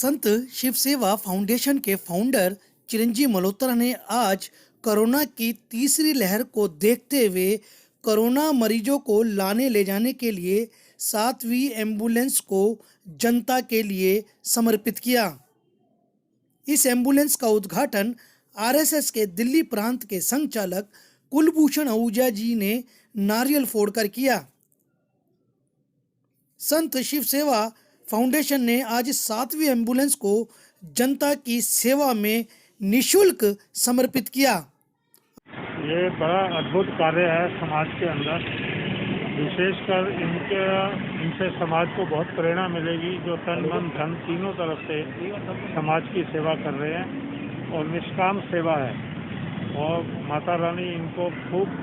संत शिव सेवा फाउंडेशन के फाउंडर चिरंजीव मल्होत्रा ने आज कोरोना की तीसरी लहर को देखते हुए कोरोना मरीजों को लाने ले जाने के लिए 7वीं एम्बुलेंस को जनता के लिए समर्पित किया। इस एम्बुलेंस का उद्घाटन आरएसएस के दिल्ली प्रांत के संचालक कुलभूषण आहूजा जी ने नारियल फोड़कर किया। संत शिव सेवा फाउंडेशन ने आज 7वीं एम्बुलेंस को जनता की सेवा में निःशुल्क समर्पित किया। ये बड़ा अद्भुत कार्य है समाज के अंदर, विशेषकर इनसे समाज को बहुत प्रेरणा मिलेगी जो तन मन धन तीनों तरफ से समाज की सेवा कर रहे हैं और निष्काम सेवा है। और माता रानी इनको खूब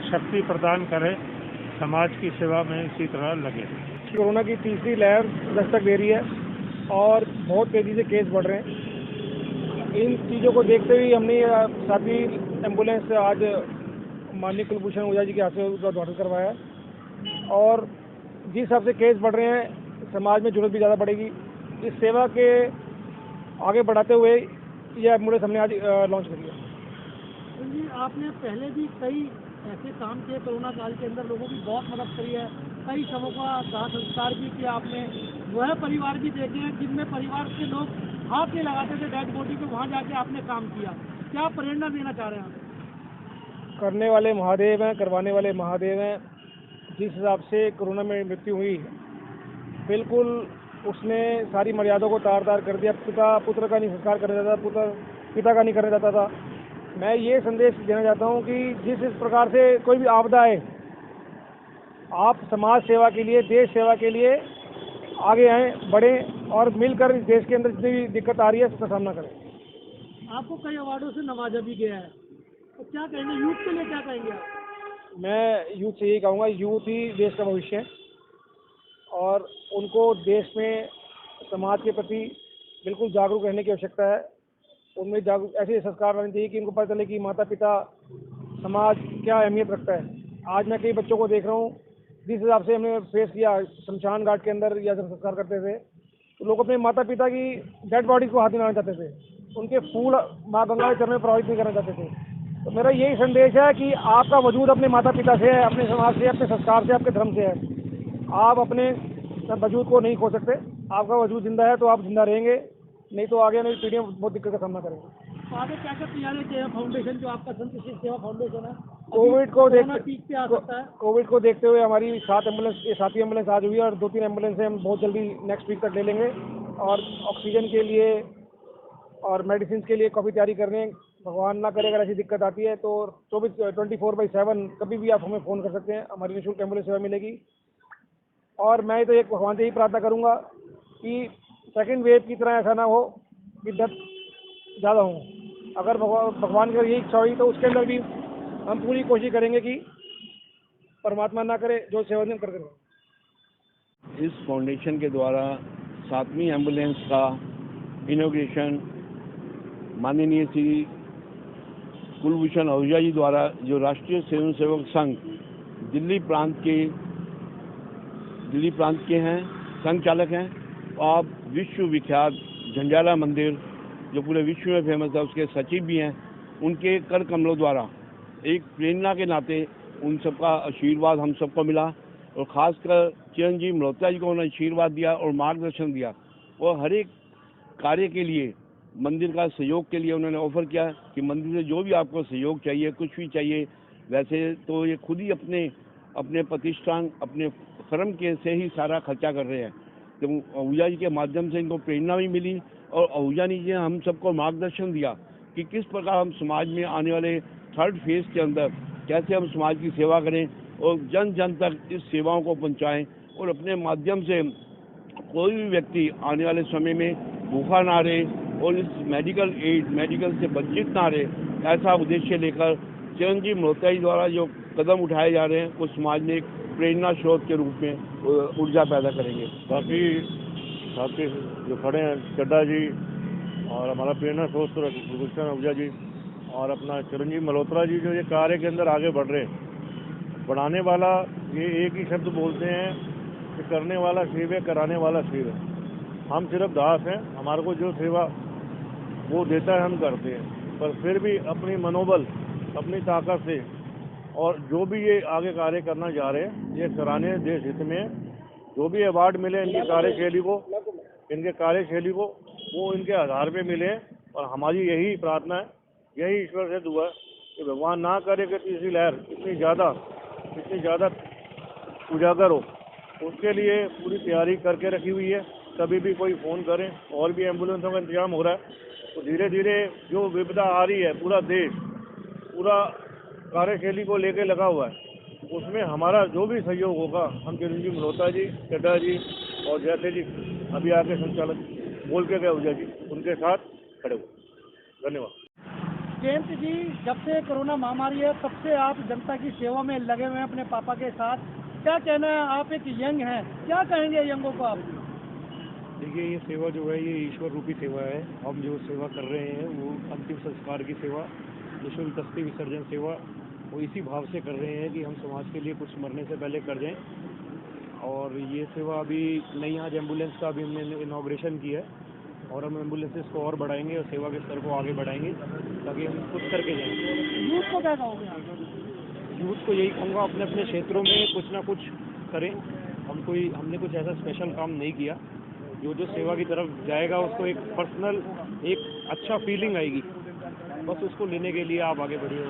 शक्ति प्रदान करे, समाज की सेवा में इसी तरह लगे। कोरोना की तीसरी लहर दस्तक दे रही है और बहुत तेज़ी से केस बढ़ रहे हैं। इन चीज़ों को देखते हुए हमने 7वीं एम्बुलेंस आज माननीय कुलभूषण आहूजा जी के हाथ से उसका उद्घाटन करवाया है। और जिस हिसाब से केस बढ़ रहे हैं, समाज में जरूरत भी ज़्यादा बढ़ेगी। इस सेवा के आगे बढ़ाते हुए यह एम्बुलेंस हमने आज लॉन्च करी है। जी, आपने पहले भी कई ऐसे काम किए कोरोना काल के अंदर, लोगों की बहुत मदद करी है, कई शवों का दाह संस्कार भी किया आपने। वह परिवार भी देखे हैं जिनमें परिवार के लोग हाथ नहीं लगाते थे डेड बॉडी को, वहाँ जाके आपने काम किया। क्या प्रेरणा देना चाह रहे हैं आप? करने वाले महादेव हैं, करवाने वाले महादेव हैं। जिस हिसाब से कोरोना में मृत्यु हुई, बिल्कुल उसने सारी मर्यादाओं को तार तार कर दिया। पिता पुत्र का नहीं संस्कार करने देता, पुत्र पिता का नहीं करने देता था। मैं ये संदेश देना चाहता हूँ कि जिस प्रकार से कोई भी आपदा आए, आप समाज सेवा के लिए, देश सेवा के लिए आगे आएँ, बढ़ें और मिलकर इस देश के अंदर जितनी भी दिक्कत आ रही है उसका सामना करें। आपको कई अवार्डों से नवाजा भी गया है, तो क्या कहेंगे यूथ के लिए, क्या कहेंगे आप? मैं यूथ से यही कहूँगा, यूथ ही देश का भविष्य है और उनको देश में समाज के प्रति बिल्कुल जागरूक रहने की आवश्यकता है। उनमें जागरूक ऐसे संस्कार रहने चाहिए कि उनको पता चले कि माता पिता समाज क्या अहमियत रखता है। आज मैं कई बच्चों को देख रहा हूँ, जिस हिसाब से हमने फेस किया शमशान घाट के अंदर या जब संस्कार करते थे, तो लोग अपने माता पिता की डेड बॉडी को हाथ नहीं लगाना चाहते थे, उनके फूल माँ गंगा के चरण में प्रभावित नहीं करना चाहते थे। तो मेरा यही संदेश है कि आपका वजूद अपने माता पिता से है, अपने समाज से, अपने संस्कार से, आपके धर्म से है। आप अपने वजूद को नहीं खो सकते। आपका वजूद जिंदा है तो आप जिंदा रहेंगे, नहीं तो आगे आने की पीढ़ियाँ बहुत दिक्कत का सामना करेंगे। तो आगे क्या क्या तैयारी किया है फाउंडेशन, जो आपका संत शिव सेवा फाउंडेशन है? कोविड को देखते हुए हमारी 7वीं एम्बुलेंस आज हुई है और 2-3 एम्बुलेंस हम बहुत जल्दी नेक्स्ट वीक तक ले लेंगे। और ऑक्सीजन के लिए और मेडिसिन के लिए काफ़ी तैयारी कर रहे हैं। भगवान ना करे अगर ऐसी दिक्कत आती है तो 24/7 कभी भी आप हमें फ़ोन कर सकते हैं, हमारी निःशुल्क एम्बुलेंस सेवा मिलेगी। और मैं तो एक भगवान से ही प्रार्थना करूँगा कि सेकेंड वेव की तरह ऐसा ना हो कि डेथ ज़्यादा हो। अगर भगवान की यही इच्छा हुई तो उसके अंदर भी हम पूरी कोशिश करेंगे कि परमात्मा ना करे जो सेवा हम कर देंगे। इस फाउंडेशन के द्वारा 7वीं एम्बुलेंस का इनॉग्रेशन माननीय श्री कुलभूषण आहूजा जी द्वारा, जो राष्ट्रीय स्वयंसेवक संघ दिल्ली प्रांत के हैं, संचालक हैं, और विश्व विख्यात झंझारा मंदिर जो पूरे विश्व में फेमस है उसके सचिव भी हैं, उनके कर कमलों द्वारा एक प्रेरणा के नाते उन सबका आशीर्वाद हम सबको मिला। और ख़ासकर चिरंजीव मल्होत्रा जी को उन्होंने आशीर्वाद दिया और मार्गदर्शन दिया। और हर एक कार्य के लिए, मंदिर का सहयोग के लिए उन्होंने ऑफ़र किया कि मंदिर से जो भी आपको सहयोग चाहिए, कुछ भी चाहिए, वैसे तो ये खुद ही अपने प्रतिष्ठान, अपने फर्म के से ही सारा खर्चा कर रहे हैं। तो आहूजा जी के माध्यम से इनको प्रेरणा भी मिली और आहूजा जी ने हम सबको मार्गदर्शन दिया कि किस प्रकार हम समाज में आने वाले 3rd फेज के अंदर कैसे हम समाज की सेवा करें और जन जन तक इस सेवाओं को पहुंचाएं और अपने माध्यम से कोई भी व्यक्ति आने वाले समय में भूखा ना रहे और इस मेडिकल से वंचित ना रहे, ऐसा उद्देश्य लेकर चिरंजीव मल्होत्रा जी द्वारा जो कदम उठाए जा रहे हैं वो समाज में एक प्रेरणा स्रोत के रूप में ऊर्जा पैदा करेंगे। बाकी साथी जो खड़े हैं, चड्डा जी और हमारा प्रेरणा स्रोत कुलभूषण आहूजा जी और अपना चिरंजीव मल्होत्रा जी, जो ये कार्य के अंदर आगे बढ़ रहे हैं। बढ़ाने वाला ये एक ही शब्द बोलते हैं कि करने वाला शिव है, कराने वाला शिव है। हम सिर्फ दास हैं, हमारे को जो सेवा वो देता है हम करते हैं, पर फिर भी अपनी मनोबल, अपनी ताकत से और जो भी ये आगे कार्य करना जा रहे हैं, ये सराहनीय देश हित में जो भी अवार्ड मिले इनकी कार्यशैली को वो इनके आधार पे मिले। और हमारी यही प्रार्थना है, यही ईश्वर से दुआ है कि भगवान ना करे कि तीसरी लहर इतनी ज़्यादा उजागर हो। उसके लिए पूरी तैयारी करके रखी हुई है। कभी भी कोई फ़ोन करें, और भी एम्बुलेंसों का इंतजाम हो रहा है। तो धीरे धीरे जो विपदा आ रही है, पूरा देश पूरा कार्यशैली को लेके लगा हुआ है, उसमें हमारा जो भी सहयोग होगा, हम चिरंजीव मल्होत्रा जी, चड्ढा जी और जैसे जी अभी आके संचालक बोल के गए ऊर्जा जी, उनके साथ खड़े हुए। धन्यवाद। जयंत जी, जब से कोरोना महामारी है तब से आप जनता की सेवा में लगे हुए हैं अपने पापा के साथ। क्या कहना है, आप एक यंग हैं, क्या कहेंगे यंगों को आप? देखिए, ये सेवा जो है ये ईश्वर रूपी सेवा है। हम जो सेवा कर रहे हैं वो अंतिम संस्कार की सेवा, निःशुल्क अस्थि विसर्जन सेवा, वो इसी भाव से कर रहे हैं कि हम समाज के लिए कुछ मरने से पहले कर जाएं। और ये सेवा अभी नई आज एम्बुलेंस का भी हमने इनॉग्रेशन किया है और हम एम्बुलेंसेस को और बढ़ाएंगे और सेवा के स्तर को आगे बढ़ाएंगे ताकि हम खुद करके जाएँ। यूथ को क्या कहोगे आप? यूथ को यही कहूँगा, अपने अपने क्षेत्रों में कुछ ना कुछ करें। हमने कुछ ऐसा स्पेशल काम नहीं किया। जो सेवा की तरफ जाएगा उसको एक पर्सनल एक अच्छा फीलिंग आएगी, बस उसको लेने के लिए आप आगे बढ़िए।